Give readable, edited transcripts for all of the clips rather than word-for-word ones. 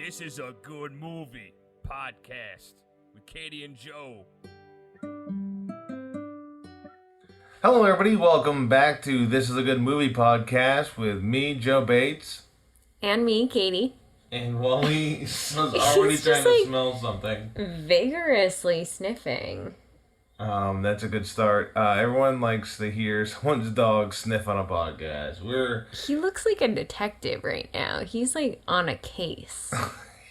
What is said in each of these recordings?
This is a good movie podcast with Katie and Joe. Hello, everybody. Welcome back to This is a Good Movie podcast with me, Joe Bates. And me, Katie. And Wally was already trying to smell something. Vigorously sniffing. That's a good start. Everyone likes to hear someone's dog sniff on a podcast. He looks like a detective right now. He's like on a case.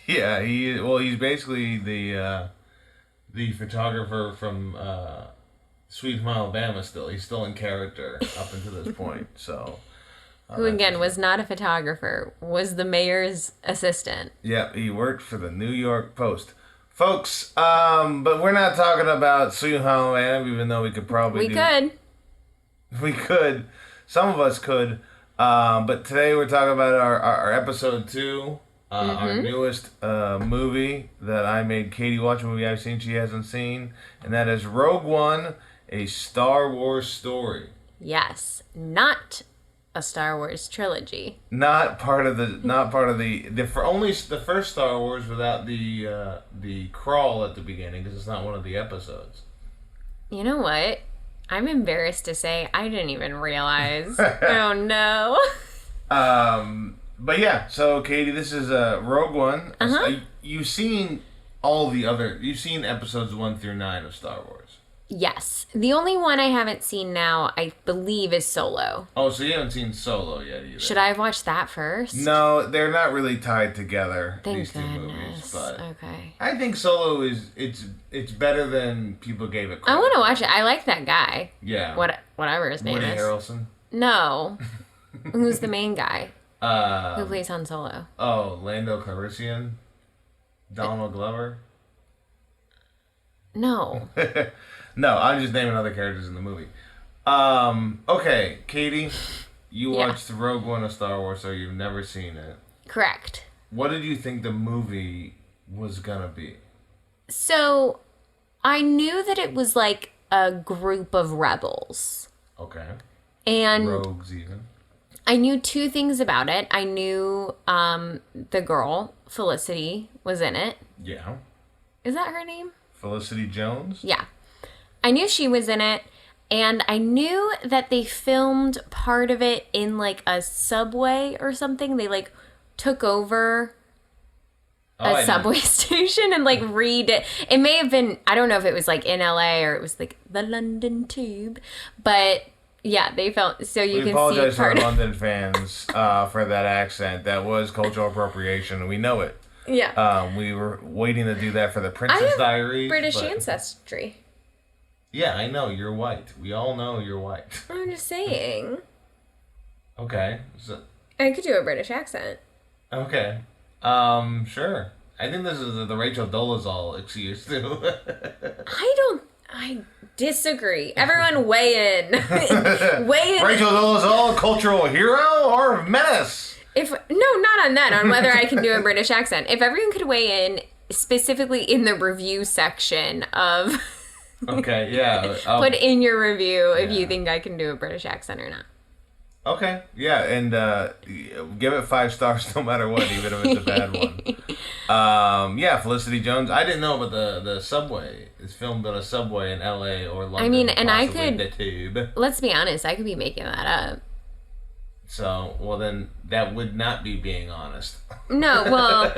Yeah, he's basically the photographer from Sweet Home Alabama still. He's still in character up until this point, so... Who, again, was not a photographer, was the mayor's assistant. Yeah, he worked for the New York Post. Folks, but we're not talking about Sweet Home Alabama, even though we could probably We could. Some of us could. But today we're talking about our episode 2, our newest movie that I made Katie watch, a movie I've seen she hasn't seen, and that is Rogue One, a Star Wars story. Yes, not a Star Wars trilogy. Not part of only the first Star Wars without the crawl at the beginning, because it's not one of the episodes. You know what? I'm embarrassed to say I didn't even realize. Oh no. But yeah, so Katie, this is Rogue One. You've seen you've seen episodes 1 through 9 of Star Wars. Yes. The only one I haven't seen now, I believe, is Solo. Oh, so you haven't seen Solo yet either. Should I have watched that first? No, they're not really tied together, these two goodness. movies. But okay. I think Solo it's better than people gave it credit. I want to watch it. I like that guy. Yeah. Whatever his name Woody is. Harrelson? No. Who's the main guy? Who plays Han Solo? Oh, Lando Calrissian? Donald Glover? No. No, I'm just naming other characters in the movie. Okay, Katie, you watched Rogue One of Star Wars, so you've never seen it. Correct. What did you think the movie was gonna be? So, I knew that it was like a group of rebels. Okay. And rogues even. I knew 2 things about it. I knew the girl, Felicity, was in it. Yeah. Is that her name? Felicity Jones? Yeah. I knew she was in it, and I knew that they filmed part of it in like a subway or something. They like took over a subway station and like redid it. It may have been, I don't know if it was like in LA or it was like the London Tube, but yeah, they felt, so you can see part of... We apologize to our London fans for that accent. That was cultural appropriation. We know it. Yeah. We were waiting to do that for the Princess Diaries. British ancestry. Yeah, I know. You're white. We all know you're white. I'm just saying. Okay. So, I could do a British accent. Okay. Sure. I think this is the Rachel Dolezal excuse, too. I disagree. Everyone weigh in. Weigh in. Rachel Dolezal, cultural hero or menace? Not on that, on whether I can do a British accent. If everyone could weigh in, specifically in the review section of... Okay, yeah. Put in your review if you think I can do a British accent or not. Okay, yeah, and give it 5 stars no matter what, even if it's a bad one. Yeah, Felicity Jones. I didn't know about the subway. It's filmed on a subway in LA or London. I mean, and I could... The Tube. Let's be honest, I could be making that up. So, well then, that would not be being honest. No, well...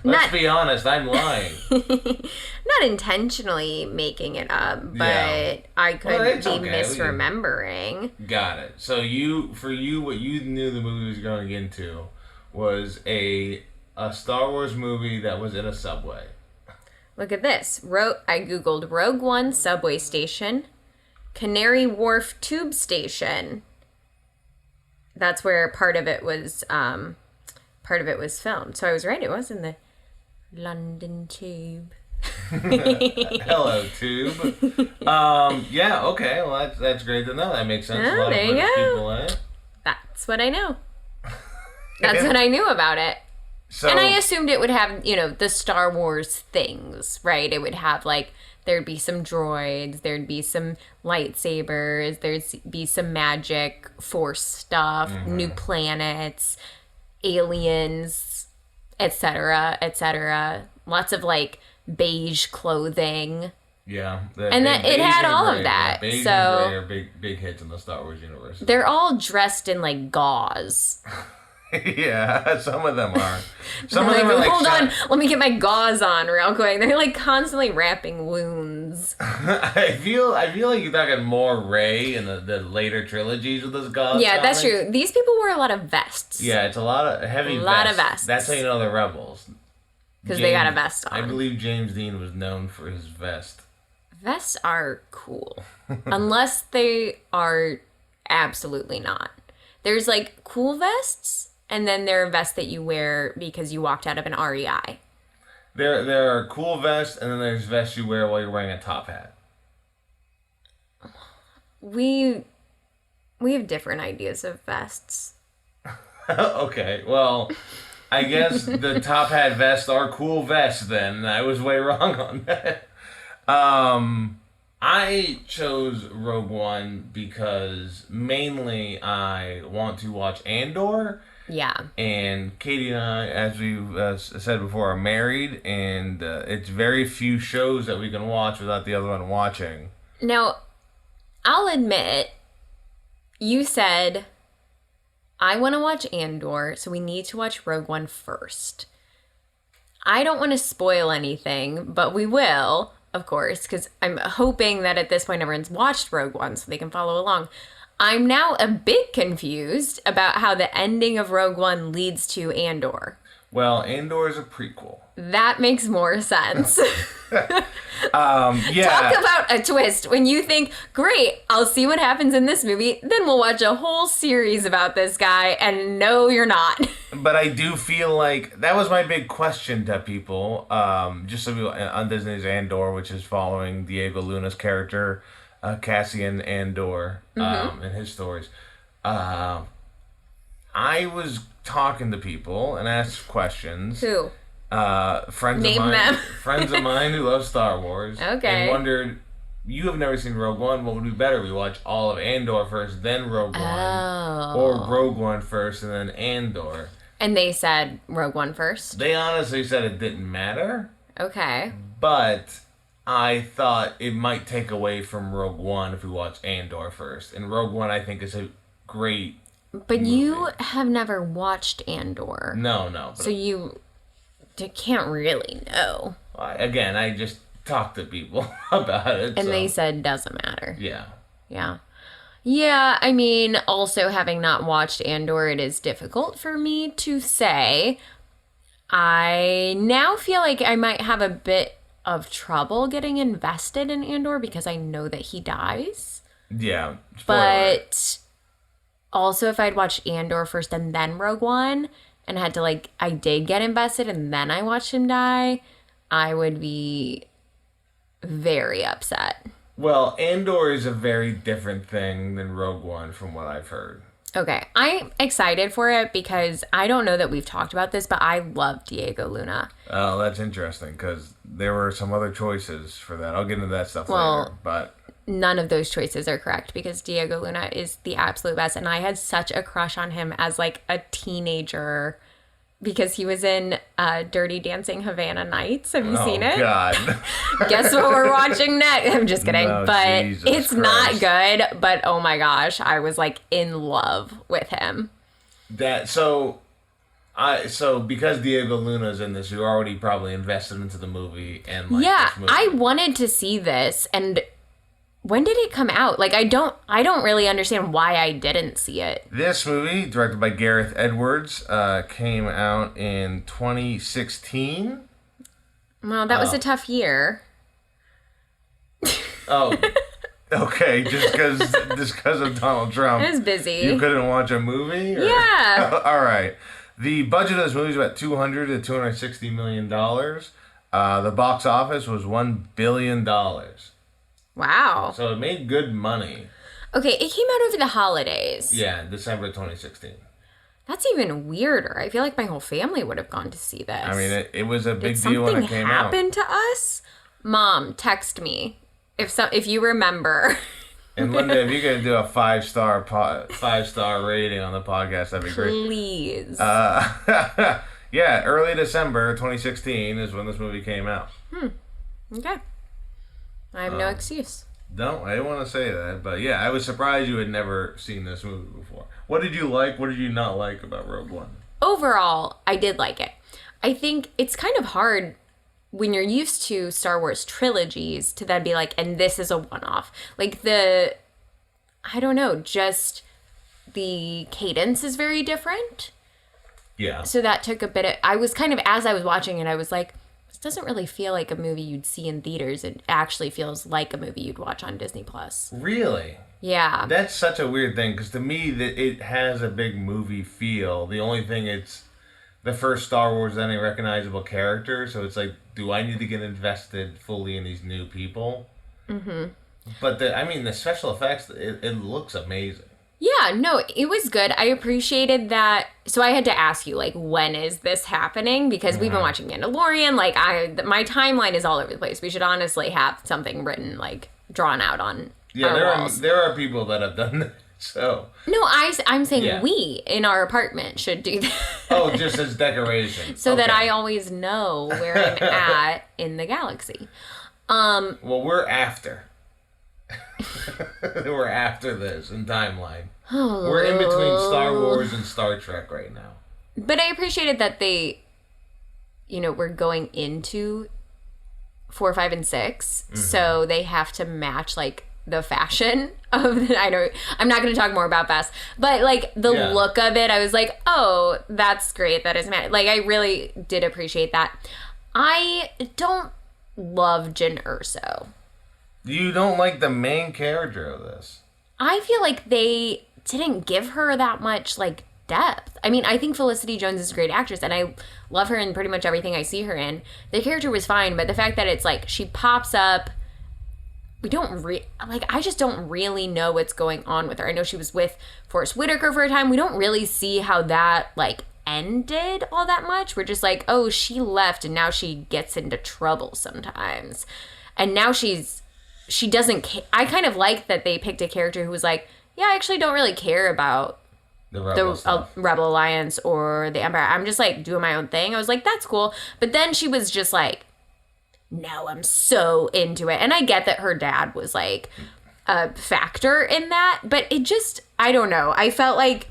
Let's be honest, I'm lying. Not intentionally making it up, but I could be misremembering. Got it. So what you knew the movie was going into was a Star Wars movie that was in a subway. Look at this. I Googled Rogue One subway station, Canary Wharf tube station. That's where part of it was filmed. So I was right. It was in the London Tube. Hello, Tube. Yeah, okay. Well, that's great to know. That makes sense. Oh, there you go. That's what I know. That's what I knew about it. So, and I assumed it would have, the Star Wars things, right? It would have, like, there'd be some droids, there'd be some lightsabers, there'd be some magic, force stuff, new planets, aliens, etc., etc. Lots of like beige clothing. Yeah, and that it had all of that. Yeah, beige so and gray are big hits in the Star Wars universe. They're all dressed in like gauze. Yeah, some of them are. Some of them are like. Hold on, let me get my gauze on real quick. They're like constantly wrapping wounds. I feel like you're talking more Rey in the later trilogies with those gauze. Yeah, comics. that's true. These people wear a lot of vests. Yeah, it's a lot of heavy. Lot of vests. That's how you know they're rebels. Because they got a vest on. I believe James Dean was known for his vest. Vests are cool. Unless they are absolutely not. There's like cool vests, and then there are vests that you wear because you walked out of an REI. There are cool vests, and then there's vests you wear while you're wearing a top hat. We have different ideas of vests. Okay, well, I guess the top hat vests are cool vests then. I was way wrong on that. I chose Rogue One because mainly I want to watch Andor. Yeah. And Katie and I, as we've said before, are married, and it's very few shows that we can watch without the other one watching. Now, I'll admit, you said, I want to watch Andor, so we need to watch Rogue One first. I don't want to spoil anything, but we will, of course, because I'm hoping that at this point everyone's watched Rogue One so they can follow along. I'm now a bit confused about how the ending of Rogue One leads to Andor. Well, Andor is a prequel. That makes more sense. Yeah. Talk about a twist. When you think, great, I'll see what happens in this movie, then we'll watch a whole series about this guy, and no, you're not. But I do feel like that was my big question to people. Just so on Disney's Andor, which is following Diego Luna's character, Cassian Andor, and his stories. I was talking to people and asked questions. Who? Friends of mine who love Star Wars. Okay. And wondered, you have never seen Rogue One, what would be better? We watch all of Andor first, then Rogue One. Or Rogue One first, and then Andor. And they said Rogue One first? They honestly said it didn't matter. Okay. But I thought it might take away from Rogue One if we watch Andor first. And Rogue One, I think, is a great But movie. you have never watched Andor. No. So you can't really know. Again, I just talked to people about it. And they said doesn't matter. Yeah. Yeah. Yeah, I mean, also having not watched Andor, it is difficult for me to say. I now feel like I might have a bit of trouble getting invested in Andor because I know that he dies. Yeah. But also if I'd watched Andor first and then Rogue One and had to I did get invested and then I watched him die, I would be very upset. Well, Andor is a very different thing than Rogue One from what I've heard. Okay, I'm excited for it because I don't know that we've talked about this, but I love Diego Luna. Oh, that's interesting because there were some other choices for that. I'll get into that stuff later. But none of those choices are correct because Diego Luna is the absolute best. And I had such a crush on him as a teenager because he was in Dirty Dancing Havana Nights. Have you seen it? Oh, God. Guess what we're watching next? I'm just kidding. No, but Jesus it's Christ. not good. But oh my gosh, I was in love with him. So because Diego Luna's in this, you're already probably invested into the movie and yeah, this movie. I wanted to see this, and when did it come out? I don't really understand why I didn't see it. This movie, directed by Gareth Edwards, came out in 2016. Well, that was a tough year. Oh, okay. Just because of Donald Trump. I was busy. You couldn't watch a movie? Or? Yeah. All right. The budget of this movie is about $200 to $260 million. The box office was $1 billion. Wow. So it made good money. Okay, it came out over the holidays. Yeah, December 2016. That's even weirder. I feel like my whole family would have gone to see this. I mean, it was a big Did deal when it something came happen to us? Mom, text me if you remember. And Linda, if you're gonna do a 5-star rating on the podcast, that'd be great. Please. Yeah, early December 2016 is when this movie came out. Okay. I have no excuse. No, I didn't want to say that, but yeah, I was surprised you had never seen this movie before. What did you like? What did you not like about Rogue One? Overall, I did like it. I think it's kind of hard when you're used to Star Wars trilogies to then be like, and this is a one-off. Like I don't know, just the cadence is very different. Yeah. So that took a bit of, I was kind of, as I was watching it, I was like, this doesn't really feel like a movie you'd see in theaters. It actually feels like a movie you'd watch on Disney Plus. Really? Yeah. That's such a weird thing, because to me, that it has a big movie feel. The only thing, it's the first Star Wars, any recognizable character, so it's like, do I need to get invested fully in these new people? Mm-hmm. But the special effects, it looks amazing. Yeah, no, it was good. I appreciated that. So I had to ask you, like, when is this happening? Because we've been watching Mandalorian. Like, my timeline is all over the place. We should honestly have something written, like, drawn out on our walls. There are people that have done that. So no, I'm saying we in our apartment should do that. Oh, just as decoration. So that I always know where I'm at in the galaxy. Well, we're after. We're after this in timeline. Oh. We're in between Star Wars and Star Trek right now. But I appreciated that they, we're going into 4, 5, and 6, so they have to match like the fashion of I know I'm not going to talk more about Fast, but like the look of it, I was like, oh, that's great. That is like I really did appreciate that. I don't love Jyn Erso. You don't like the main character of this? I feel like they didn't give her that much like depth. I mean, I think Felicity Jones is a great actress, and I love her in pretty much everything I see her in. The character was fine, but the fact that it's like she pops up, I just don't really know what's going on with her. I know she was with Forrest Whitaker for a time. We don't really see how that like ended all that much. We're just like, oh, she left and now she gets into trouble sometimes. And now she doesn't I kind of like that they picked a character who was like, yeah, I actually don't really care about the Rebel Alliance or the Empire. I'm just like doing my own thing. I was like, that's cool. But then she was just like, no, I'm so into it. And I get that her dad was like a factor in that, but it just, I don't know. I felt like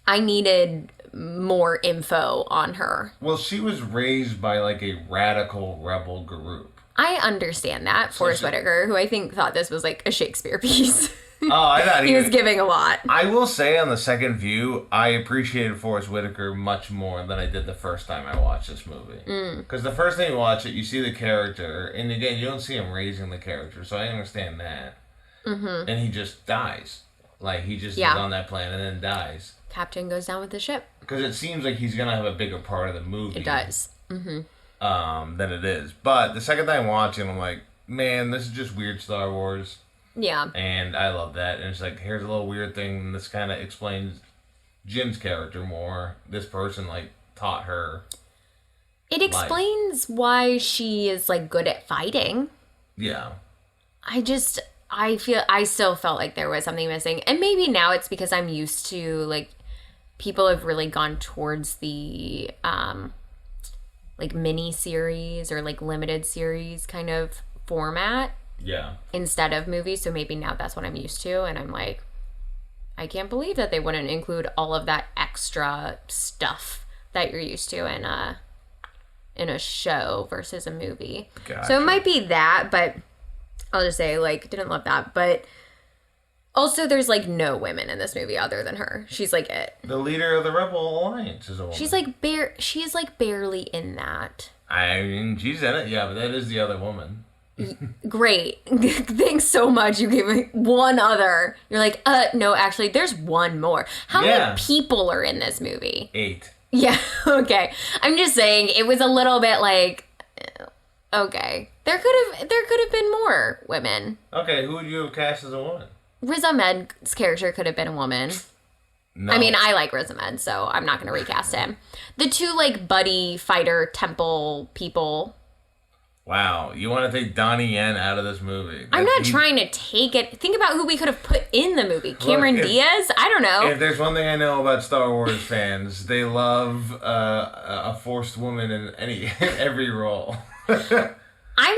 I needed more info on her. Well, she was raised by like a radical rebel group. I understand that. Forrest Whitaker, who I think thought this was like a Shakespeare piece. Oh, I thought he was giving a lot. I will say on the second view, I appreciated Forrest Whitaker much more than I did the first time I watched this movie. Because the first time you watch it, you see the character, and again, you don't see him raising the character, so I understand that. Mm-hmm. And he just dies. Like, he just is on that planet and then dies. Captain goes down with the ship. Because it seems like he's going to have a bigger part of the movie. It does. Mm-hmm. Than it is. But the second time watching, I'm like, man, this is just weird Star Wars. Yeah. And I love that. And it's like, here's a little weird thing. And this kind of explains Jyn's character more. This person, like, taught her. It explains why she is, like, good at fighting. Yeah. I still felt like there was something missing. And maybe now it's because I'm used to, like, people have really gone towards the, like, mini-series or, like, limited series kind of format. Yeah. Instead of movies, so maybe now that's what I'm used to, and I'm like, I can't believe that they wouldn't include all of that extra stuff that you're used to in a show versus a movie. Gotcha. So it might be that, but I'll just say, like, didn't love that. But also, there's like no women in this movie other than her. She's like it. The leader of the Rebel Alliance is a woman. She's like barely in that. I mean, she's in it, yeah, but that is the other woman. Great. Thanks so much. You gave me one other. You're like, no, actually, there's one more. How many people are in this movie? 8. Yeah, okay. I'm just saying, it was a little bit like, okay. There could have been more women. Okay, who would you have cast as a woman? Riz Ahmed's character could have been a woman. No. I mean, I like Riz Ahmed, so I'm not going to recast him. The two, like, buddy fighter temple people. Wow, you want to take Donnie Yen out of this movie? I'm not trying to take it. Think about who we could have put in the movie. Cameron Diaz? I don't know. If there's one thing I know about Star Wars fans, they love a forced woman in every role. I'm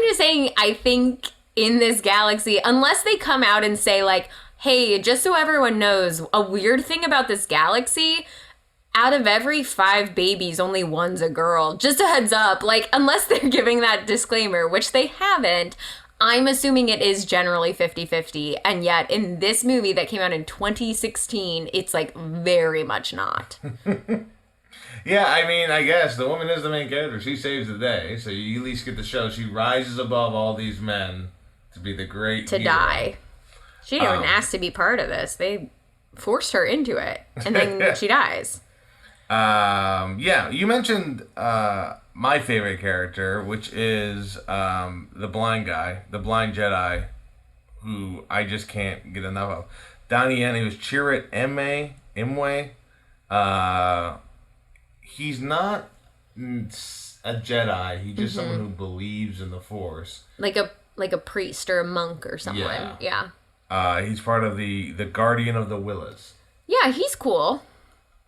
just saying, I think in this galaxy, unless they come out and say like, hey, just so everyone knows, a weird thing about this galaxy, out of every 5 babies, only one's a girl. Just a heads up. Like, unless they're giving that disclaimer, which they haven't, I'm assuming it is generally 50-50. And yet, in this movie that came out in 2016, it's, like, very much not. Yeah, I mean, I guess the woman is the main character. She saves the day. So you at least get to show she rises above all these men to be the great hero. Die. She didn't even ask to be part of this. They forced her into it. And then she dies. Yeah, you mentioned my favorite character, which is the blind guy, the blind Jedi, who I just can't get enough of. Donnie Yen, he was Chirrut Imwe. He's not a Jedi. He's just someone who believes in the Force, like a priest or a monk or someone. Yeah. He's part of the Guardian of the Willas. Yeah, he's cool.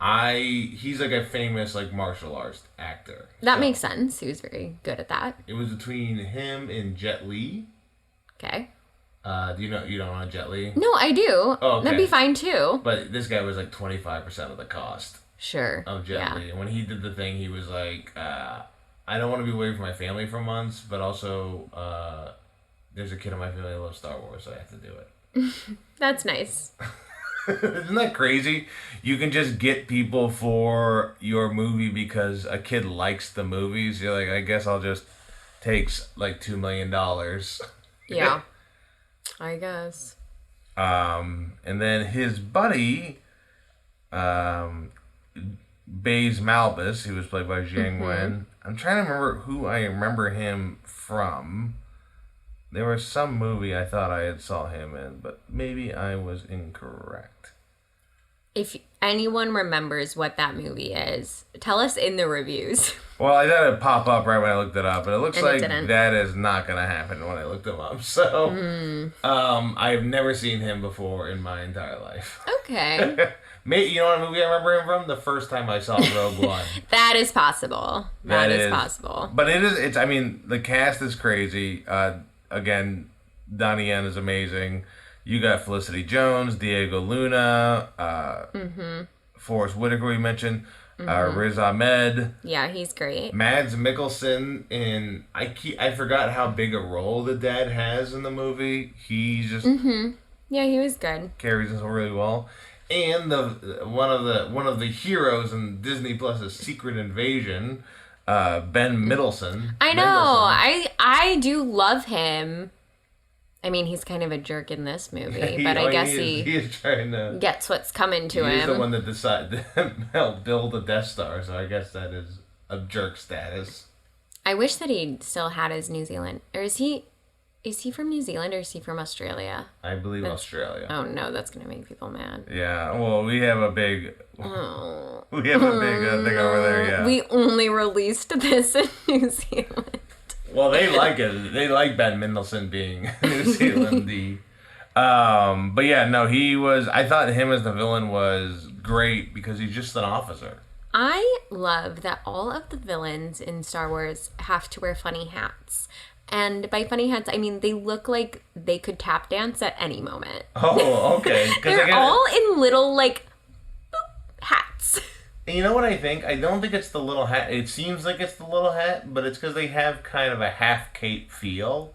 He's like a famous like martial arts actor. That makes sense. He was very good at that. It was between him and Jet Li. Okay. You don't know Jet Li? No, I do. Oh, okay. That'd be fine too. But this guy was like 25% of the cost. Sure. Of Jet Li. And when he did the thing, he was like, I don't want to be away from my family for months, but also there's a kid in my family that loves Star Wars, so I have to do it. That's nice. Isn't that crazy? You can just get people for your movie because a kid likes the movies. You're like, I guess I'll just take like $2 million. Yeah, I guess. And then his buddy, Baze Malbus, who was played by Zhang Wen. I'm trying to remember who I remember him from. There was some movie I thought I had saw him in, but maybe I was incorrect. If anyone remembers what that movie is, tell us in the reviews. Well, I thought it'd pop up right when I looked it up, but it looks like that is not going to happen when I looked him up. So, I've never seen him before in my entire life. Okay. You know what movie I remember him from? The first time I saw Rogue One. That is possible. That is possible. But I mean, the cast is crazy. Again, Donnie Yen is amazing. You got Felicity Jones, Diego Luna, Forrest Whitaker we mentioned, Riz Ahmed. Yeah, he's great. Mads Mikkelsen I forgot how big a role the dad has in the movie. He just Yeah, he was good. Carries us really well. And one of the heroes in Disney Plus's Secret Invasion, Ben Mendelsohn. I know. I do love him. I mean, he's kind of a jerk in this movie, but I guess he is trying to gets what's coming to him. He's the one that decided to help build the Death Star, so I guess that is a jerk status. I wish that he still had his New Zealand, or is he from New Zealand or is he from Australia? I believe Australia. Oh no, that's gonna make people mad. Yeah, well, we have a big thing over there. Yeah, we only released this in New Zealand. Well, they like it. They like Ben Mendelsohn being New Zealand. But yeah, no, he was. I thought him as the villain was great because he's just an officer. I love that all of the villains in Star Wars have to wear funny hats. And by funny hats, I mean they look like they could tap dance at any moment. Oh, okay. They're all in little, like, boop, hats. You know what I think? I don't think it's the little hat. It seems like it's the little hat, but it's because they have kind of a half cape feel.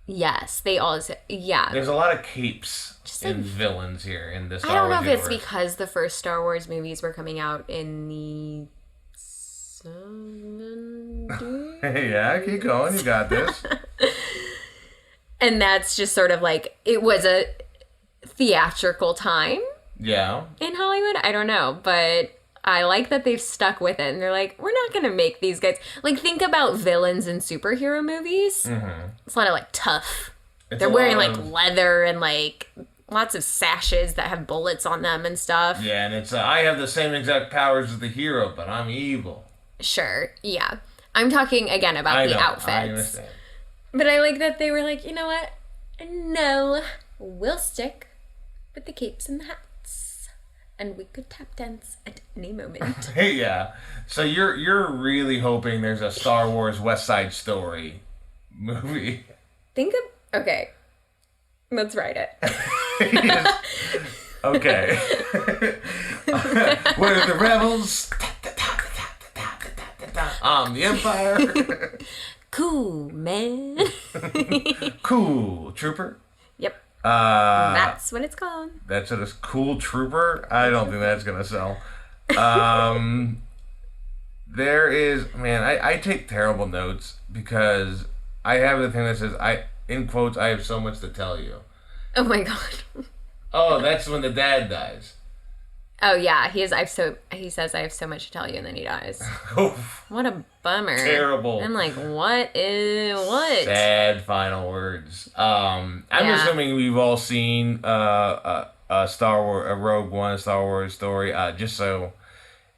Yes, they all. Yeah. There's a lot of capes and villains here in this Star Wars I don't know if universe. it's because the first Star Wars movies were coming out in the 70s. Yeah, keep going. You got this. And that's just sort of like, it was a theatrical time. Yeah. In Hollywood. I don't know, but I like that they've stuck with it. And they're like, we're not going to make these guys... Like, think about villains in superhero movies. Mm-hmm. It's a lot of, like, tough. They're wearing, like, leather and, like, lots of sashes that have bullets on them and stuff. Yeah, and it's, I have the same exact powers as the hero, but I'm evil. Sure, yeah. I'm talking, again, about the outfits. I understand. But I like that they were like, you know what? No, we'll stick with the capes and the hats. And we could tap dance at any moment. Yeah. So you're really hoping there's a Star Wars West Side Story movie. Okay. Let's write it. Okay. We're the rebels. I'm the Empire. Cool, man. Cool, Trooper. Yep. That's what it's called. That's what it's Cool Trooper? I don't think that's going to sell. There is, man, I take terrible notes because I have the thing that says, in quotes, I have so much to tell you. Oh my god. Oh, that's when the dad dies. Oh yeah, he says I have so much to tell you, and then he dies. What a bummer. Terrible. I'm like, what? Sad final words. I'm assuming we've all seen a Rogue One, a Star Wars story. Just so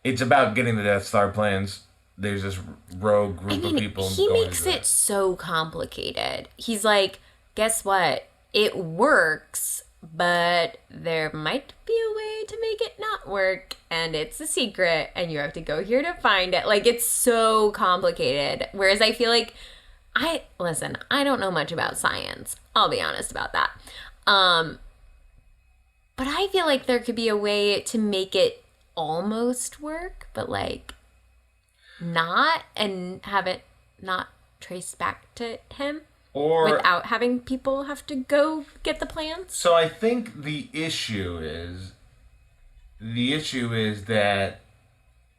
it's about getting the Death Star plans. There's this rogue group of people. He makes it so complicated. He's like, guess what? It works. But there might be a way to make it not work, and it's a secret, and you have to go here to find it. Like, it's so complicated. Whereas I feel like, I don't know much about science. I'll be honest about that. But I feel like there could be a way to make it almost work, but like, not, and have it not traced back to him. Or without having people have to go get the plans? So I think the issue is that,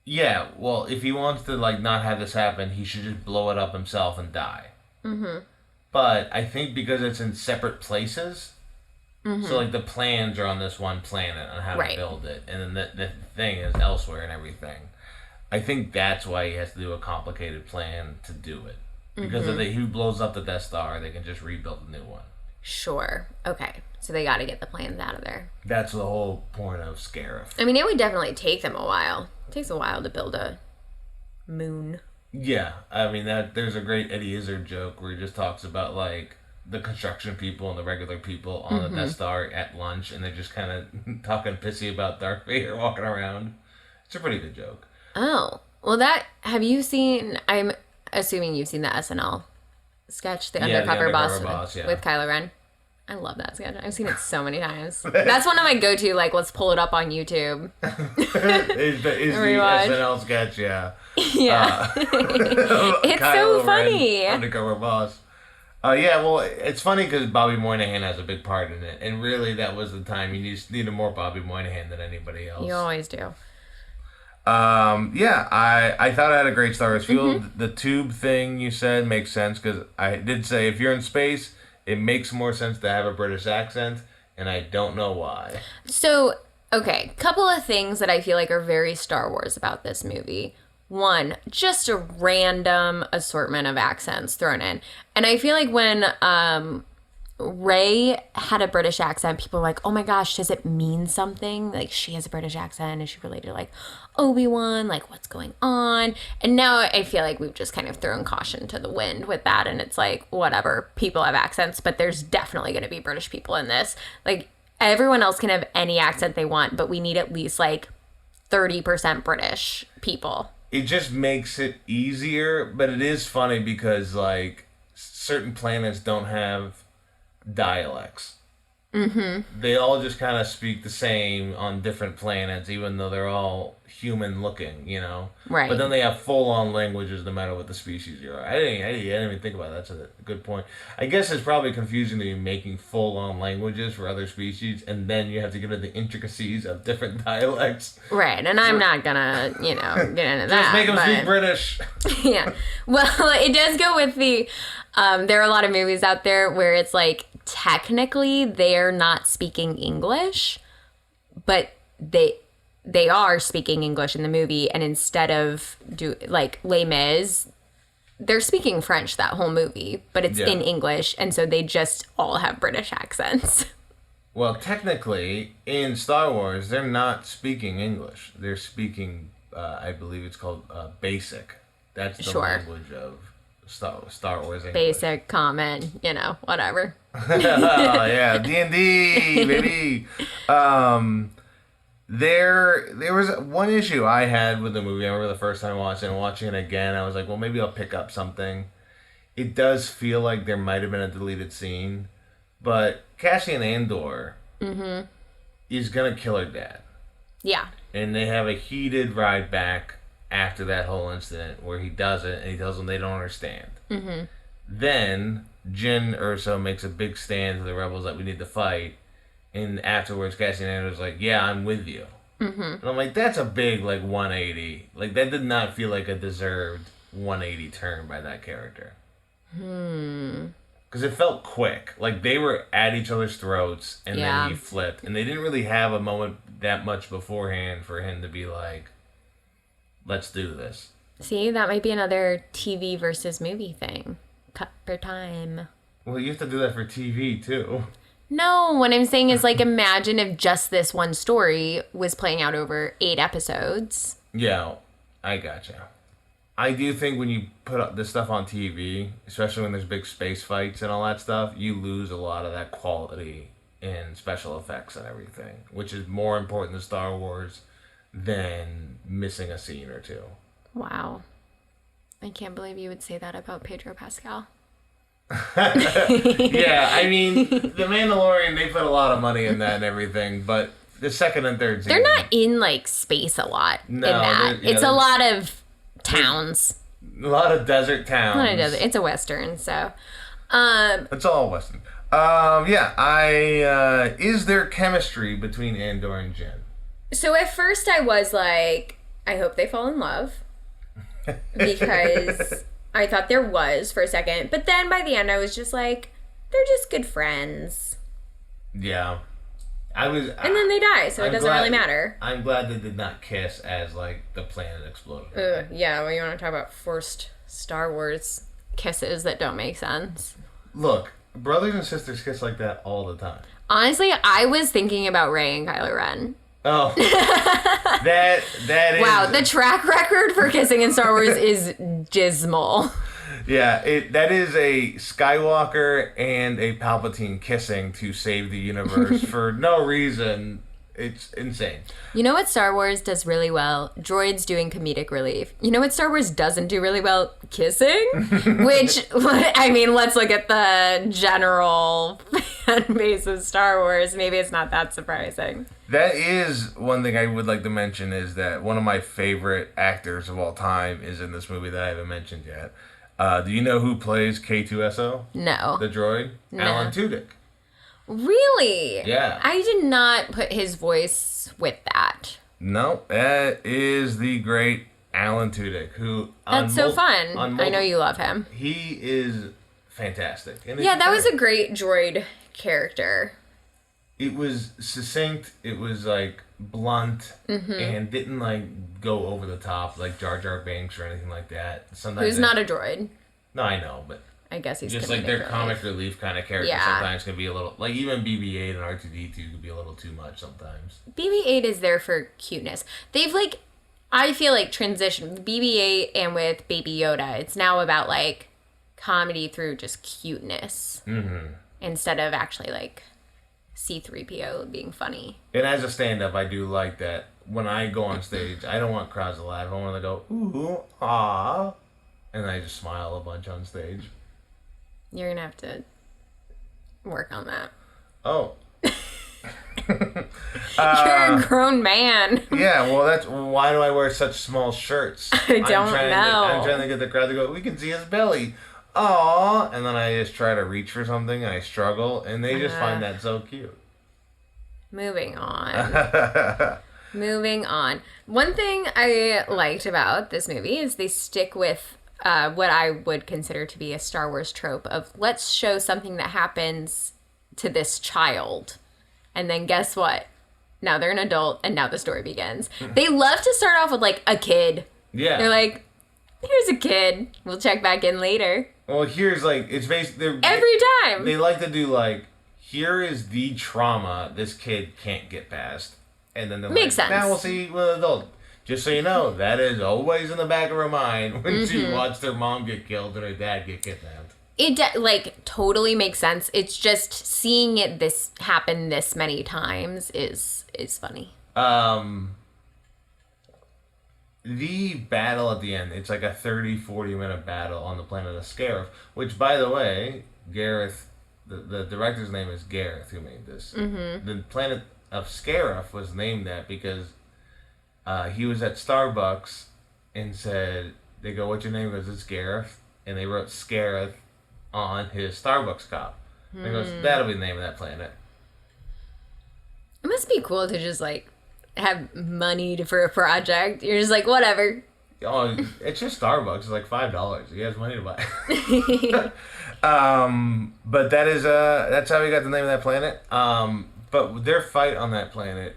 yeah, well, if he wants to like not have this happen, he should just blow it up himself and die. Mm-hmm. But I think because it's in separate places, so like the plans are on this one planet on how to build it, and then the thing is elsewhere and everything. I think that's why he has to do a complicated plan to do it. Because if he blows up the Death Star, they can just rebuild a new one. Sure. Okay. So they got to get the plans out of there. That's the whole point of Scarif. I mean, it would definitely take them a while. It takes a while to build a moon. Yeah. I mean, there's a great Eddie Izzard joke where he just talks about, like, the construction people and the regular people on the Death Star at lunch, and they're just kind of talking pissy about Darth Vader walking around. It's a pretty good joke. Oh. Well, have you seen... I'm assuming you've seen the SNL sketch, the Undercover Boss with Kylo Ren. I love that sketch. I've seen it so many times. That's one of my go-to, like, let's pull it up on YouTube. is the SNL sketch, yeah. Yeah. It's Kylo so funny. Ren, Undercover Boss. Yeah, well, it's funny because Bobby Moynihan has a big part in it. And really, that was the time you just needed more Bobby Moynihan than anybody else. You always do. Yeah, I thought I had a great Star Wars feel. The tube thing you said makes sense because I did say if you're in space, it makes more sense to have a British accent, and I don't know why. So, okay, couple of things that I feel like are very Star Wars about this movie. One, just a random assortment of accents thrown in. And I feel like when Rey had a British accent, people were like, oh my gosh, does it mean something? Like, she has a British accent. Is she related to, like, Obi-Wan? Like, what's going on? And now I feel like we've just kind of thrown caution to the wind with that. And it's like, whatever, people have accents, but there's definitely going to be British people in this. Like, everyone else can have any accent they want, but we need at least, like, 30% British people. It just makes it easier, but it is funny because, like, certain planets don't have dialects. They all just kind of speak the same on different planets, even though they're all human looking, you know? Right. But then they have full-on languages no matter what the species you are. I didn't even think about that. That's a good point. I guess it's probably confusing to be making full-on languages for other species, and then you have to get into the intricacies of different dialects. Right, and I'm not gonna, get into that. Just make them speak British. Yeah. Well, it does go with the... there are a lot of movies out there where it's like, technically they're not speaking English, but they are speaking English in the movie, and instead of Les Mis, they're speaking French that whole movie, but it's in English, and so they just all have British accents. Well, technically, in Star Wars, they're not speaking English. They're speaking, I believe it's called Basic. That's the language of Star Wars English. Basic, common, whatever. Oh, yeah, D&D, baby. There was one issue I had with the movie. I remember the first time watching it again, I was like, well, maybe I'll pick up something. It does feel like there might have been a deleted scene, but Cassian Andor is gonna kill her dad. Yeah. And they have a heated ride back after that whole incident where he does it and he tells them they don't understand. Mm-hmm. Then Jyn Erso makes a big stand to the rebels that we need to fight, and afterwards Cassian Andor's like, yeah, I'm with you. Mm-hmm. And I'm like, that's a big 180. That did not feel like a deserved 180 turn by that character. Because it felt quick. They were at each other's throats, and then he flipped. And they didn't really have a moment that much beforehand for him to be like, let's do this. See, that might be another TV versus movie thing. Cut for time. Well, you have to do that for TV, too. No, what I'm saying is, imagine if just this one story was playing out over 8 episodes. Yeah, I gotcha. I do think when you put up this stuff on TV, especially when there's big space fights and all that stuff, you lose a lot of that quality in special effects and everything, which is more important to Star Wars than missing a scene or two. Wow. I can't believe you would say that about Pedro Pascal. Yeah, I mean, The Mandalorian, they put a lot of money in that and everything, but the second and third season... They're not in, space a lot in that. It's a lot of towns. A lot of desert towns. A lot of desert. It's a Western, so... It's all Western. Is there chemistry between Andor and Jyn? So at first I was like, I hope they fall in love. Because I thought there was for a second. But then by the end I was just like, they're just good friends. Yeah. And then they die, so it doesn't really matter. I'm glad they did not kiss as, the planet exploded. Yeah, well, you want to talk about forced Star Wars kisses that don't make sense. Look, brothers and sisters kiss like that all the time. Honestly, I was thinking about Rey and Kylo Ren. Oh. that is... Wow, the track record for kissing in Star Wars is dismal. Yeah, that is a Skywalker and a Palpatine kissing to save the universe for no reason. It's insane. You know what Star Wars does really well? Droids doing comedic relief. You know what Star Wars doesn't do really well? Kissing? Which, I mean, let's look at the general fan base of Star Wars. Maybe it's not that surprising. That is one thing I would like to mention, is that one of my favorite actors of all time is in this movie that I haven't mentioned yet. Do you know who plays K2SO? No. The droid? No. Alan Tudyk. Really? Yeah. I did not put his voice with that. No, that is the great Alan Tudyk, who... That's so fun. I know you love him. He is fantastic. Yeah, that was a great droid character. It was succinct, it was, blunt, and didn't, go over the top like Jar Jar Binks or anything like that. Sometimes who's not a droid. No, I know, but... I guess he's just their comic relief kind of character sometimes can be a little... even BB-8 and R2-D2 could be a little too much sometimes. BB-8 is there for cuteness. They've, I feel transitioned. With BB-8 and with Baby Yoda, it's now about, comedy through just cuteness. Mm-hmm. Instead of actually, C-3PO being funny. And as a stand-up, I do like that when I go on stage, I don't want crowds to laugh. I want to go, ooh, ah, and I just smile a bunch on stage. You're going to have to work on that. Oh. You're a grown man. Yeah, well, that's why do I wear such small shirts? I don't know. I'm trying to get the crowd to go, we can see his belly. Aww. And then I just try to reach for something, and I struggle, and they just find that so cute. Moving on. Moving on. One thing I liked about this movie is they stick with what I would consider to be a Star Wars trope of let's show something that happens to this child. And then guess what? Now they're an adult, and now the story begins. They love to start off with, a kid. Yeah. They're like, here's a kid. We'll check back in later. Well, here's, it's basically... Every time. They like to do, here is the trauma this kid can't get past. And then they're Makes sense. Now we'll see when an adult. Just so you know, that is always in the back of her mind when she watched her mom get killed and her dad get kidnapped. It totally makes sense. It's just seeing it happen this many times is funny. The battle at the end, it's like a 30-40 minute battle on the planet of Scarif, which, by the way, Gareth, the director's name is Gareth, who made this. The planet of Scarif was named that because he was at Starbucks and said, they go, "What's your name?" He goes, "It's Gareth." And they wrote Scarif on his Starbucks cup. And he goes, "That'll be the name of that planet." It must be cool to just, have money for a project. You're just whatever. Oh, it's just Starbucks. It's like $5. He has money to buy. But that's how we got the name of that planet. But their fight on that planet,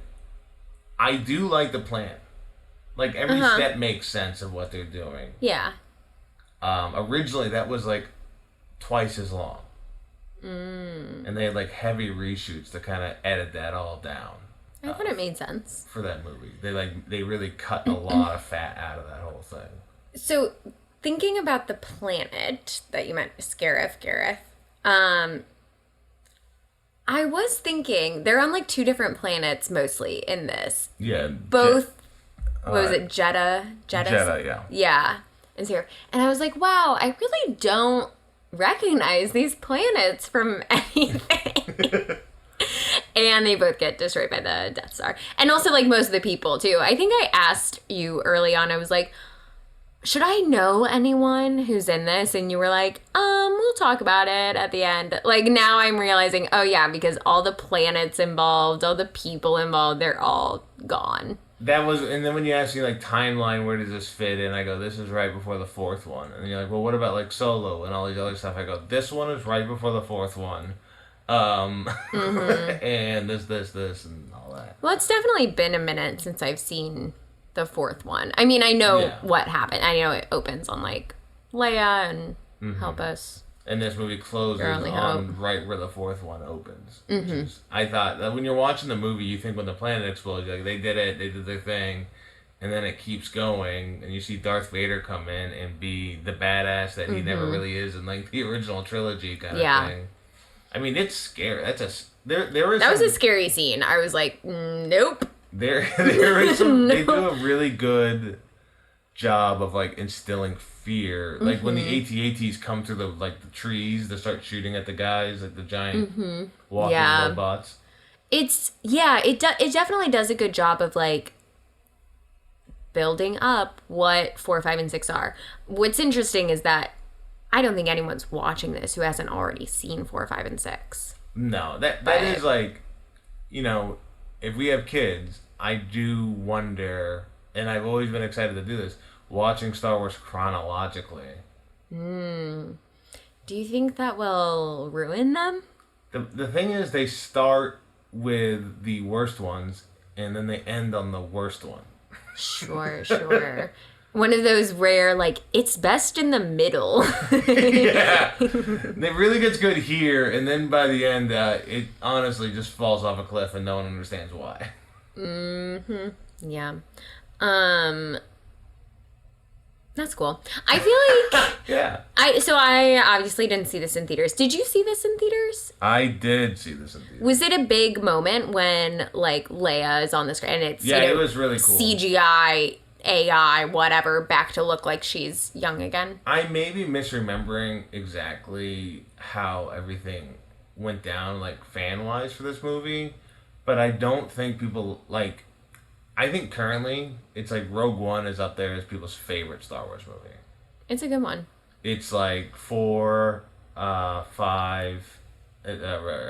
I do like the plan. Every step makes sense of what they're doing. Yeah. Originally, that was twice as long. And they had heavy reshoots to kind of edit that all down. I thought it made sense. For that movie. They really cut a lot of fat out of that whole thing. So, thinking about the planet that you meant, Gareth, I was thinking they're on 2 different planets mostly in this. Yeah. Both, what was it, Jeddah? Jeddah, yeah. Yeah. And Scarif. And I was like, wow, I really don't recognize these planets from anything. And they both get destroyed by the Death Star. And also, most of the people, too. I think I asked you early on, I was like, should I know anyone who's in this? And you were like, we'll talk about it at the end. Now I'm realizing, oh, yeah, because all the planets involved, all the people involved, they're all gone. That was, and then when you ask me, timeline, where does this fit in? I go, this is right before the 4th one. And you're like, well, what about, Solo and all these other stuff? I go, this one is right before the 4th one. And this, and all that. Well, it's definitely been a minute since I've seen the 4th one. I mean, I know what happened. I know it opens on, Leia and help us. And this movie closes on right where the 4th one opens. Which is, I thought that when you're watching the movie, you think when the planet explodes, they did it, they did their thing, and then it keeps going, and you see Darth Vader come in and be the badass that he never really is in the original trilogy kind of thing. I mean, it's scary. That was a scary scene. I was like, nope. There is some. They do a really good job of instilling fear. When the AT-ATs come through the trees, they start shooting at the guys, the giant walking robots. It definitely does a good job of building up what 4, 5, and 6 are. What's interesting is that I don't think anyone's watching this who hasn't already seen 4, 5, and 6. No, that is if we have kids, I do wonder, and I've always been excited to do this, watching Star Wars chronologically. Do you think that will ruin them? The thing is, they start with the worst ones, and then they end on the worst one. Sure. One of those rare, it's best in the middle. Yeah. It really gets good here, and then by the end, it honestly just falls off a cliff and no one understands why. Yeah. That's cool. I feel like... Yeah. I obviously didn't see this in theaters. Did you see this in theaters? I did see this in theaters. Was it a big moment when, Leia is on the screen and it's, it was really cool. CGI... AI, whatever, back to look like she's young again? I may be misremembering exactly how everything went down, fan-wise for this movie, but I don't think people, I think currently, it's Rogue One is up there as people's favorite Star Wars movie. It's a good one. It's 4, 5,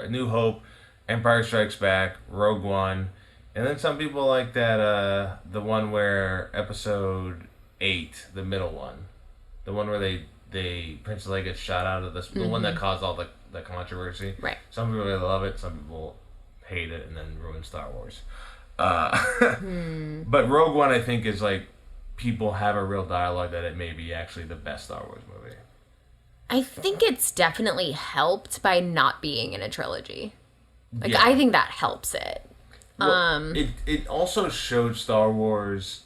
New Hope, Empire Strikes Back, Rogue One. And then some people like that, the one where Episode 8, the middle one. The one where Princess Leia gets shot out of the one that caused all the controversy. Right. Some people really love it, some people hate it and then ruin Star Wars. But Rogue One, I think, is people have a real dialogue that it may be actually the best Star Wars movie. I think it's definitely helped by not being in a trilogy. I think that helps it. Well, it also showed Star Wars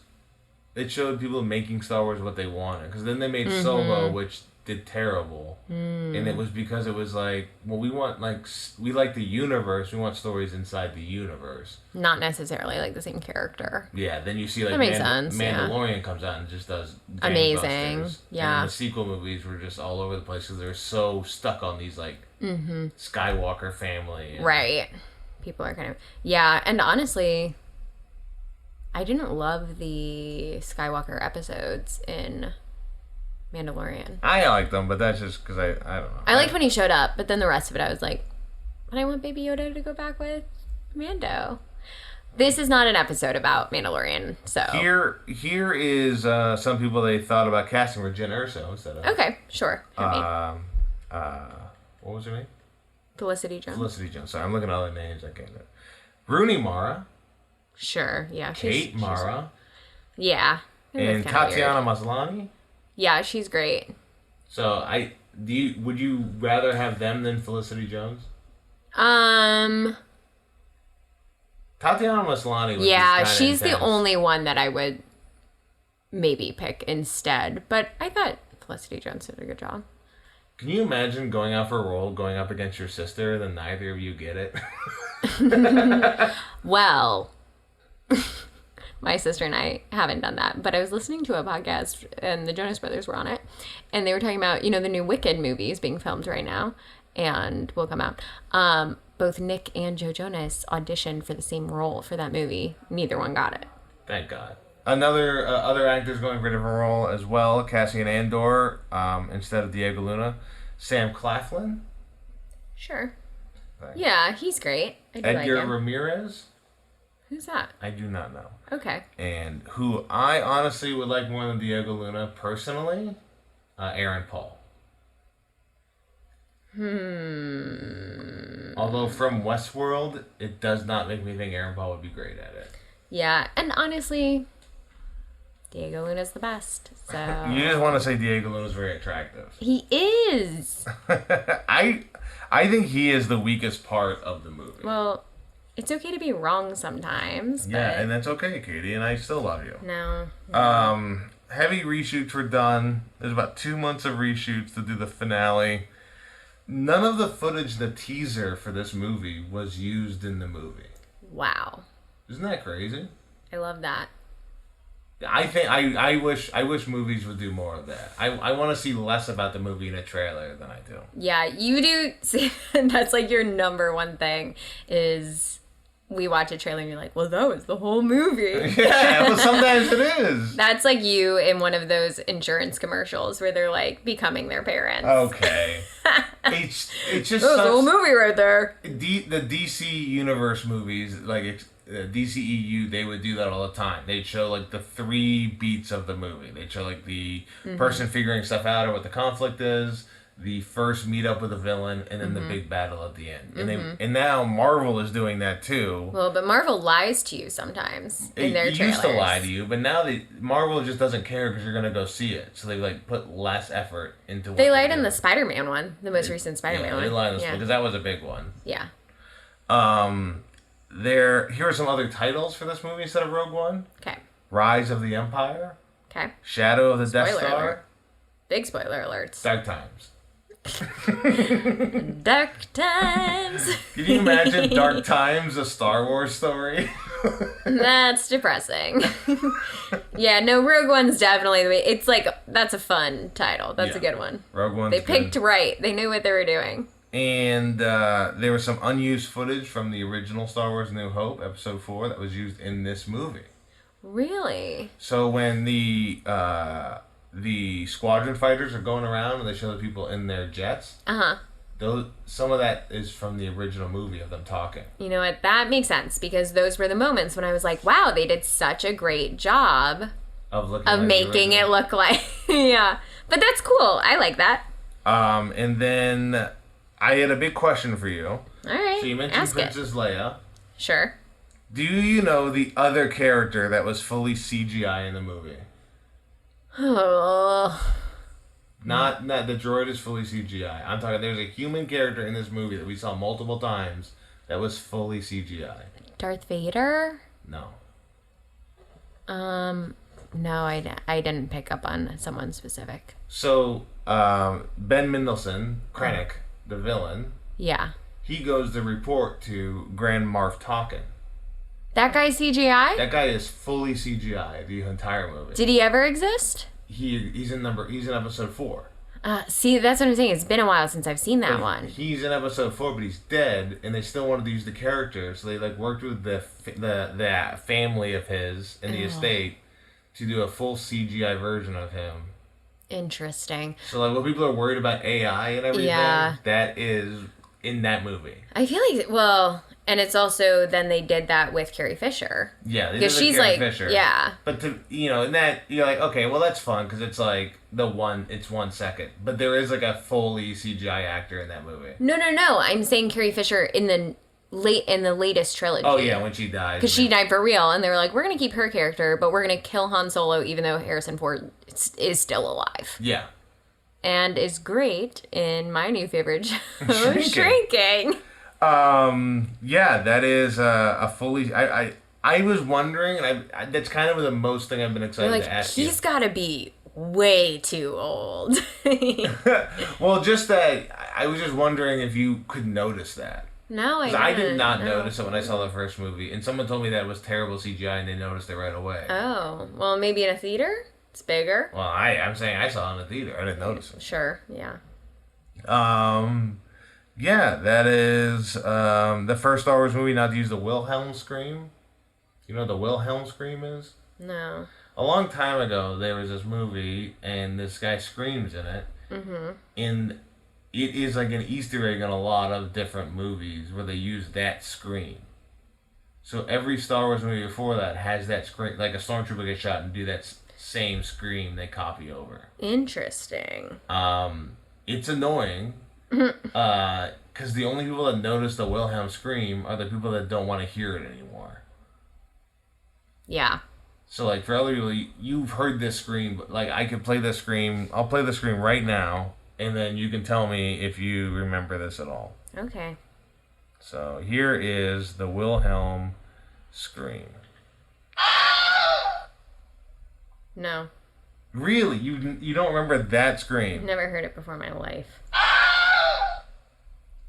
it showed people making Star Wars what they wanted. Because then they made Solo, which did terrible. And it was because it was like, well, we like the universe. We want stories inside the universe. Not necessarily like the same character. Yeah, then you see like that makes sense, Mandalorian comes out and just does amazing. Yeah. And the sequel movies were just all over the place because they're so stuck on these like Skywalker family. Right. People are kind of... Yeah, and honestly, I didn't love the Skywalker episodes in Mandalorian. I like them, but that's just because I don't know. I liked when he showed up, but then the rest of it I was like, but I want Baby Yoda to go back with Mando. This is not an episode about Mandalorian, so... Here is some people they thought about casting for Jen Erso instead of... Okay, sure. What was her name? Felicity Jones. Felicity Jones. Sorry, I'm looking at other names. I can't do it. Rooney Mara. Sure, yeah. Kate Mara. Yeah. And Tatiana Maslany. Yeah, she's great. So would you rather have them than Felicity Jones? Tatiana Maslany was she's intense. the only one that I would maybe pick instead. But I thought Felicity Jones did a good job. Can you imagine going out for a role, going up against your sister, and then neither of you get it? Well, my sister and I haven't done that, but I was listening to a podcast, and the Jonas Brothers were on it, and they were talking about, the new Wicked movie is being filmed right now, and will come out. Both Nick and Joe Jonas auditioned for the same role for that movie. Neither one got it. Thank God. Other actors going for a different role as well. Cassian Andor instead of Diego Luna. Sam Claflin. Sure. Thanks. Yeah, he's great. I do Edgar like him. Ramirez. Who's that? I do not know. Okay. And who I honestly would like more than Diego Luna personally, Aaron Paul. Although from Westworld, it does not make me think Aaron Paul would be great at it. Yeah, and honestly, Diego Luna's the best. So you just want to say Diego Luna's very attractive. He is. I think he is the weakest part of the movie. Well, it's okay to be wrong sometimes. Yeah, but... and that's okay, Katie, and I still love you. No. Heavy reshoots were done. There's about 2 months of reshoots to do the finale. None of the footage, the teaser for this movie, was used in the movie. Wow. Isn't that crazy? I love that. I think I wish movies would do more of that. I want to see less about the movie in a trailer than I do. Yeah, you do. See, that's like your number one thing is we watch a trailer and you're like, well, that was the whole movie. Yeah, well, sometimes it is. That's like you in one of those insurance commercials where they're like becoming their parents. Okay. It's just that was the whole movie right there. The DC Universe movies, like DCEU, they would do that all the time. They'd show like the 3 beats of the movie. They'd show like the person figuring stuff out or what the conflict is, the first meet up with the villain, and then the big battle at the end. And now Marvel is doing that too. Well, but Marvel lies to you sometimes in their trailers. It used to lie to you, but now Marvel just doesn't care because you're gonna go see it. So they like put less effort into. They lied in the Spider-Man one, the most recent Spider-Man one. They lied in this because that was a big one. Yeah. Here are some other titles for this movie instead of Rogue One. Okay. Rise of the Empire. Okay. Shadow of the Death Star. Alert. Big spoiler alerts. Dark Times. Dark Times. Can you imagine Dark Times, a Star Wars story? That's depressing. Yeah, no, Rogue One's definitely the way. It's like, that's a fun title. That's a good one. Rogue One's They picked right. They knew what they were doing. And there was some unused footage from the original Star Wars New Hope, Episode 4, that was used in this movie. Really? So when the squadron fighters are going around and they show the people in their jets, some of that is from the original movie of them talking. You know what? That makes sense because those were the moments when I was like, wow, they did such a great job of making it look like... Yeah. But that's cool. I like that. And then... I had a big question for you. All right. So you mentioned Princess Leia. Sure. Do you know the other character that was fully CGI in the movie? Oh. Not the droid is fully CGI. I'm talking there's a human character in this movie that we saw multiple times that was fully CGI. Darth Vader? No. No, I didn't pick up on someone specific. So, Ben Mendelsohn, Krennic, the villain. Yeah. He goes to report to Grand Moff Tarkin. That guy's CGI? That guy is fully CGI the entire movie. Did he ever exist? He's in episode 4. See, that's what I'm saying. It's been a while since I've seen that one. He's in episode 4, but he's dead, and they still wanted to use the character, so they worked with the family of his in the estate to do a full CGI version of him. Interesting. So when people are worried about AI and everything, that is in that movie. I feel like and it's also then they did that with Carrie Fisher. Yeah, because she's Carrie Fisher. Yeah. But in that you're like, okay, well that's fun because it's like it's 1 second, but there is a fully CGI actor in that movie. No. I'm saying Carrie Fisher in the latest trilogy. Oh yeah, when she died. Because she died for real, and they were like, we're gonna keep her character, but we're gonna kill Han Solo, even though Harrison Ford is still alive. Yeah. And is great in my new favorite show, Shrinking. Yeah, that is a fully. I was wondering, and that's kind of the most thing I've been excited to ask you. He's got to be way too old. Well, just that I was just wondering if you could notice that. No, I did not notice it when I saw the first movie, and someone told me that it was terrible CGI, and they noticed it right away. Oh, well, maybe in a theater. It's bigger. Well, I'm saying I saw it in a theater. I didn't notice it. Sure. Yeah. Yeah, that is the first Star Wars movie not to use the Wilhelm scream. You know what the Wilhelm scream is? No. A long time ago, there was this movie, and this guy screams in it. Mm-hmm. And it is like an Easter egg in a lot of different movies where they use that scream. So every Star Wars movie before that has that scream, like a stormtrooper gets shot and do that same scream they copy over. Interesting. It's annoying. Because the only people that notice the Wilhelm scream are the people that don't want to hear it anymore. Yeah. So, for other people, you've heard this scream, but, I could play this scream. I'll play the scream right now, and then you can tell me if you remember this at all. Okay. So, here is the Wilhelm scream. No. Really? You don't remember that scream? Never heard it before in my life.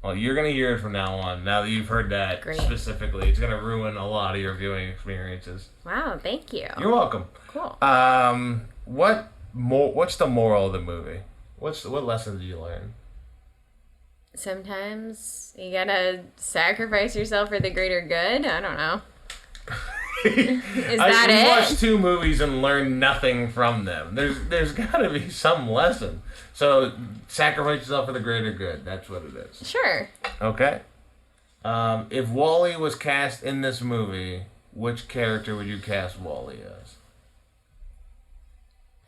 Well, you're going to hear it from now on, now that you've heard that specifically. It's going to ruin a lot of your viewing experiences. Wow, thank you. You're welcome. Cool. What's the moral of the movie? What lessons did you learn? Sometimes you gotta sacrifice yourself for the greater good. I don't know. Is that it? I watched 2 movies and learned nothing from them. There's got to be some lesson. So sacrifice yourself for the greater good. That's what it is. Sure. Okay. If Wally was cast in this movie, which character would you cast Wally as?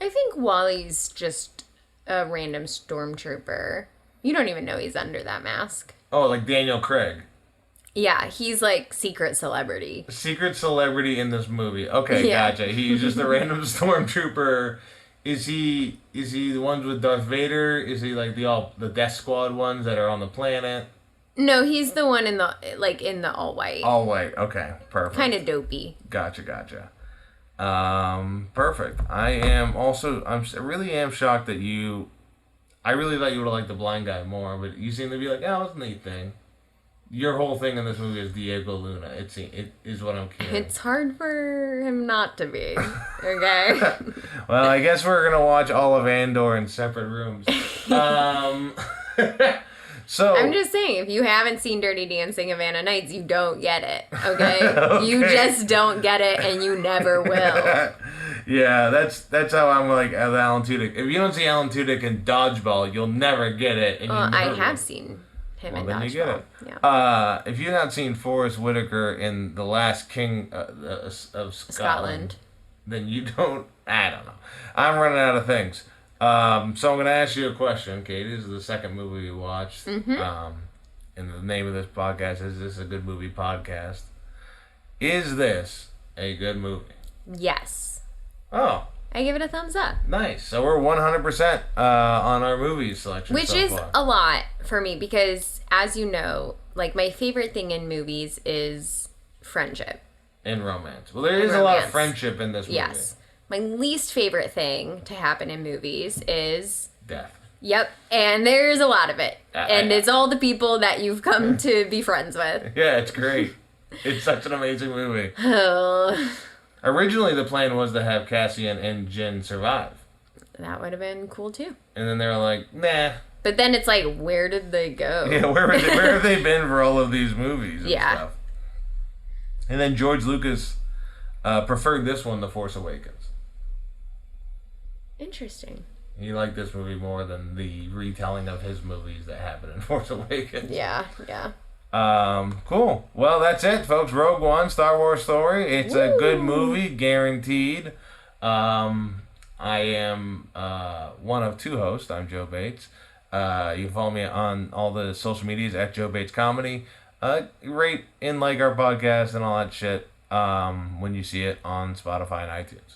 I think Wally's just a random stormtrooper. You don't even know he's under that mask. Oh, like Daniel Craig. Yeah, he's like secret celebrity. Secret celebrity in this movie. Okay, yeah. Gotcha. He's just a random stormtrooper. Is he the ones with Darth Vader? Is he like the Death Squad ones that are on the planet? No, he's the one in the all white. All white. Okay, perfect. Kind of dopey. Gotcha. Perfect. I really am shocked that I really thought you would have liked the blind guy more, but you seem to be like, oh, it's a neat thing. Your whole thing in this movie is Diego Luna. It is what I'm hearing. It's hard for him not to be. Okay. Well, I guess we're gonna watch all of Andor in separate rooms. So I'm just saying, if you haven't seen Dirty Dancing Havana Nights, you don't get it. Okay? Okay. You just don't get it, and you never will. Yeah, that's how I'm like as Alan Tudyk. If you don't see Alan Tudyk in Dodgeball, you'll never get it. And I have seen him in Dodgeball. You get it. Yeah. If you've not seen Forrest Whitaker in The Last King of Scotland, then you don't. I don't know. I'm running out of things. So I'm going to ask you a question, Katie. This is the second movie we watched. Mm-hmm. And the name of this podcast is This a Good Movie Podcast? Is this a good movie? Yes. Oh. I give it a thumbs up. Nice. So we're 100% on our movie selection. Which is a lot for me because, as you know, my favorite thing in movies is friendship. And romance. Well, there is a lot of friendship in this movie. Yes. My least favorite thing to happen in movies is... death. Yep, and there's a lot of it. And it's all the people that you've come to be friends with. Yeah, it's great. It's such an amazing movie. Oh. Originally, the plan was to have Cassian and Jin survive. That would have been cool, too. And then they were like, nah. But then it's like, where did they go? Yeah, where have they been for all of these movies and stuff? And then George Lucas preferred this one, The Force Awakens. Interesting. He liked this movie more than the retelling of his movies that happened in Force Awakens. Yeah. Cool. Well, that's it, folks. Rogue One, Star Wars story. It's a good movie, guaranteed. I am one of two hosts. I'm Joe Bates. You can follow me on all the social medias at Joe Bates Comedy. Rate and like our podcast and all that shit when you see it on Spotify and iTunes.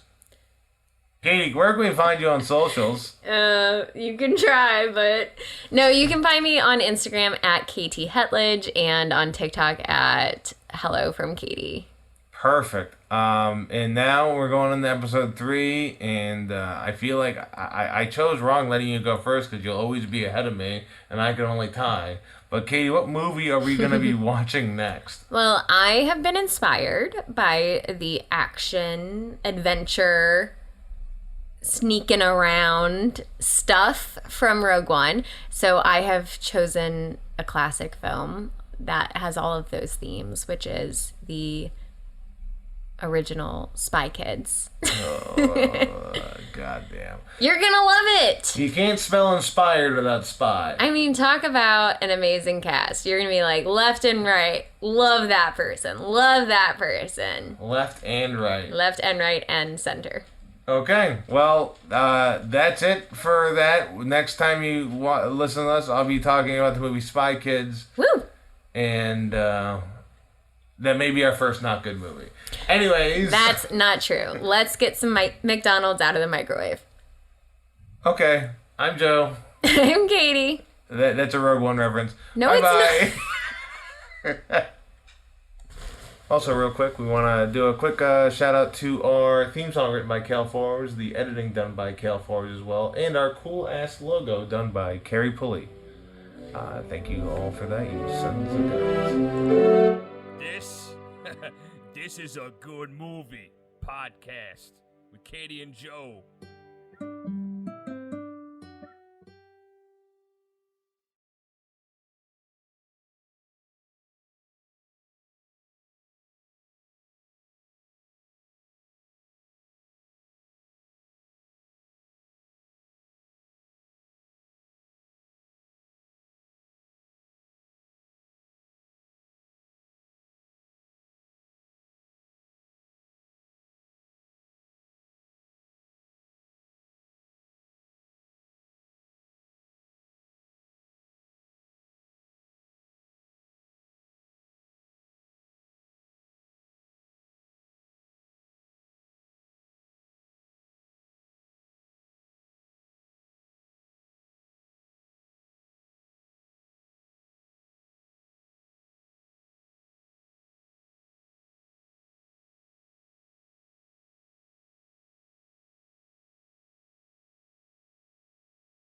Katie, where can we find you on socials? You can try, but... No, you can find me on Instagram at KT Hetledge and on TikTok at Hello from Katie. Perfect. And now we're going into episode 3, and I feel like I chose wrong letting you go first because you'll always be ahead of me, and I can only tie. But Katie, what movie are we going to be watching next? Well, I have been inspired by the action, adventure, sneaking around stuff from Rogue One. So I have chosen a classic film that has all of those themes, which is the original Spy Kids. Oh, goddamn. You're gonna love it! You can't spell inspired without spy. I mean, talk about an amazing cast. You're gonna be like, left and right, love that person, love that person. Left and right. Left and right and center. Okay, well, that's it for that. Next time you listen to us, I'll be talking about the movie Spy Kids. Woo! And that may be our first not good movie. Anyways. That's not true. Let's get some McDonald's out of the microwave. Okay, I'm Joe. I'm Katie. That's a Rogue One reference. No, Bye-bye. It's not. Also, real quick, we want to do a quick shout out to our theme song written by Cal Forbes, the editing done by Cal Forbes as well, and our cool ass logo done by Carrie Pulley. Thank you all for that, you sons of guns. This is a good movie podcast with Katie and Joe.